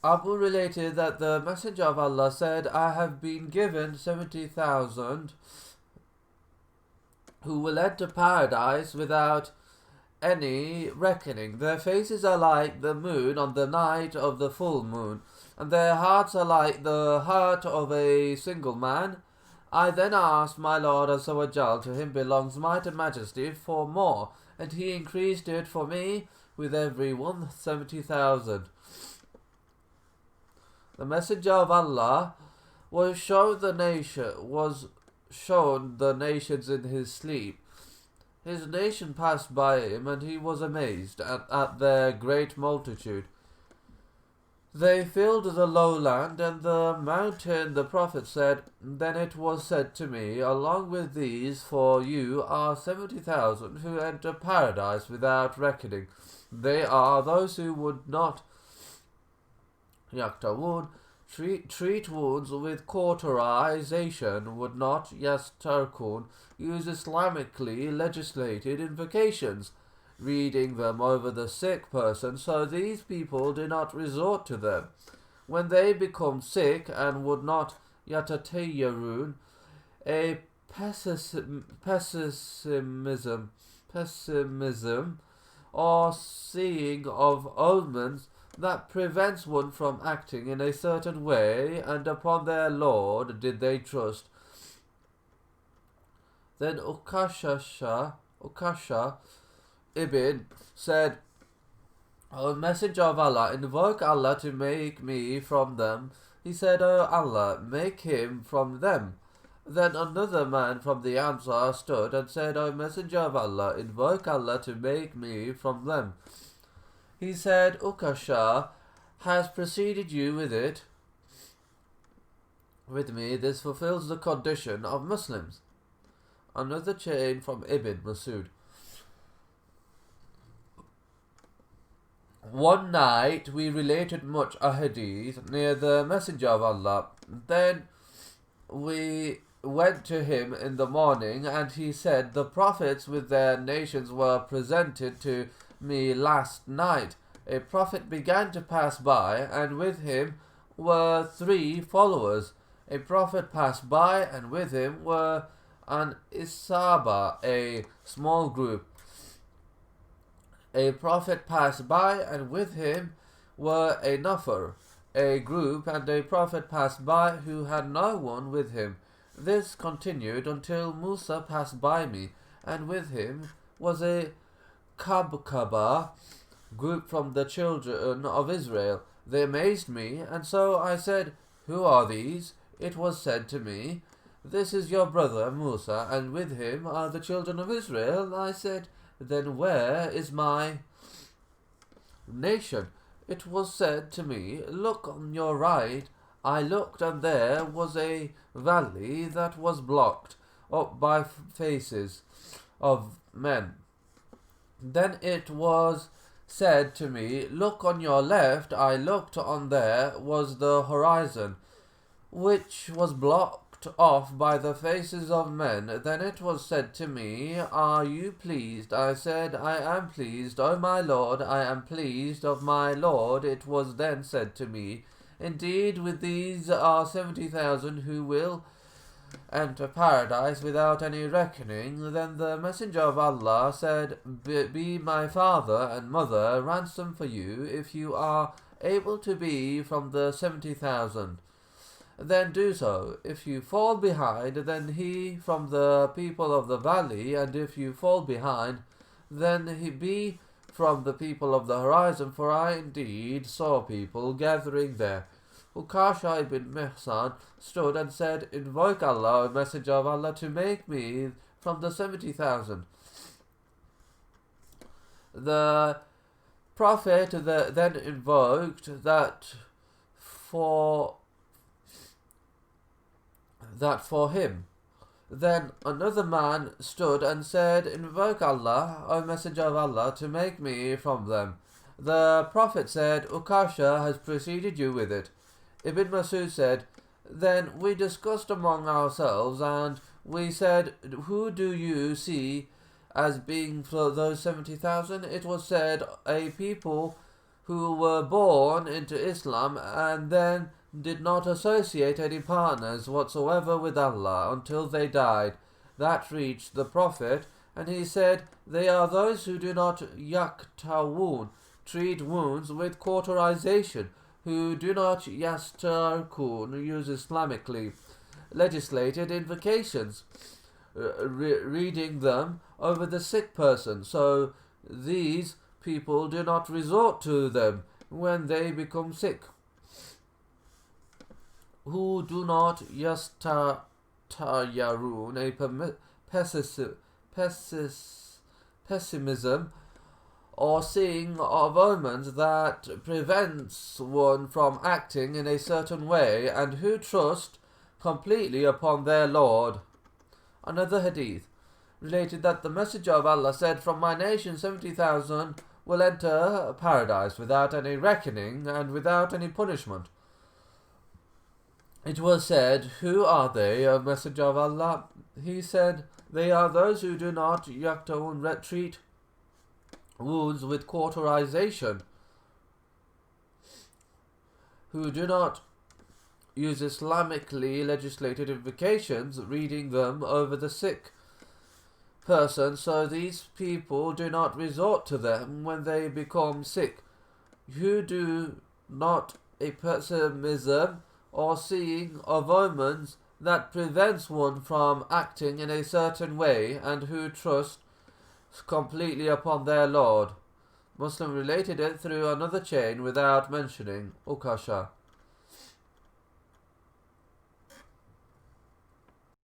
Abu related that the Messenger of Allah said, I have been given 70,000 who will enter paradise without any reckoning. Their faces are like the moon on the night of the full moon, and their hearts are like the heart of a single man. I then asked my Lord Azza wa Jal, to him belongs might and majesty, for more, and he increased it for me with every 170,000. The Messenger of Allah was shown the nations in his sleep. His nation passed by him, and he was amazed at their great multitude. They filled the lowland and the mountain. The Prophet said, Then it was said to me, along with these for you are 70,000 who enter paradise without reckoning. They are those who would not yaktawun, treat wounds with cauterization, would not yastarkun, use Islamically legislated invocations, reading them over the sick person, so these people do not resort to them. When they become sick and would not yatatayarun, a pessimism or seeing of omens that prevents one from acting in a certain way, and upon their Lord did they trust. Then Ukasha Ibn said, O Messenger of Allah, invoke Allah to make me from them. He said, O Allah, make him from them. Then another man from the Ansar stood and said, O Messenger of Allah, invoke Allah to make me from them. He said, Ukasha has preceded you with me. This fulfills the condition of Muslims. Another chain from Ibn Masud. One night we related much Ahadeeth near the Messenger of Allah. Then we went to him in the morning, and he said, The prophets with their nations were presented to me last night. A prophet began to pass by, and with him were 3 followers. A prophet passed by, and with him were an Isaba, a small group. A prophet passed by, and with him were a Nafar, a group, and a prophet passed by who had no one with him. This continued until Musa passed by me, and with him was a Kabkaba group from the children of Israel. They amazed me, and so I said, Who are these? It was said to me, This is your brother Musa, and with him are the children of Israel. I said, Then where is my nation? It was said to me, Look on your right. I looked, and there was a valley that was blocked up by faces of men. Then it was said to me, Look on your left. I looked, on there was the horizon, which was blocked off by the faces of men. Then it was said to me, Are you pleased? I said, I am pleased, O my Lord, I am pleased of my Lord. It was then said to me, Indeed, with these are 70,000 who will enter paradise without any reckoning. Then the Messenger of Allah said, Be my father and mother ransom for you, if you are able to be from the 70,000. Then do so. If you fall behind, then he from the people of the valley, and if you fall behind, then he be from the people of the horizon, for I indeed saw people gathering there. Ukasha ibn Mihsan stood and said, Invoke Allah, O Messenger of Allah, to make me from the 70,000. The Prophet then invoked that for him. Then another man stood and said, Invoke Allah, O Messenger of Allah, to make me from them. The Prophet said, Ukasha has preceded you with it. Ibn Masud said, Then we discussed among ourselves, and we said, Who do you see as being for those 70,000? It was said, A people who were born into Islam and then did not associate any partners whatsoever with Allah until they died. That reached the Prophet, and he said, they are those who do not yaktawun, treat wounds with cauterization, who do not yastarkun, use Islamically legislated invocations, reading them over the sick person. So these people do not resort to them when they become sick. Who do not yastarun, a pessimism or seeing of omens that prevents one from acting in a certain way, and who trust completely upon their Lord. Another hadith related that the Messenger of Allah said, from my nation 70,000 will enter paradise without any reckoning and without any punishment. It was said, who are they, O Messenger of Allah? He said, they are those who do not treat wounds with cauterization, who do not use Islamically legislated invocations, reading them over the sick person, so these people do not resort to them when they become sick, who do not a pessimism or seeing of omens that prevents one from acting in a certain way, and who trust completely upon their Lord. Muslim related it through another chain without mentioning Ukasha.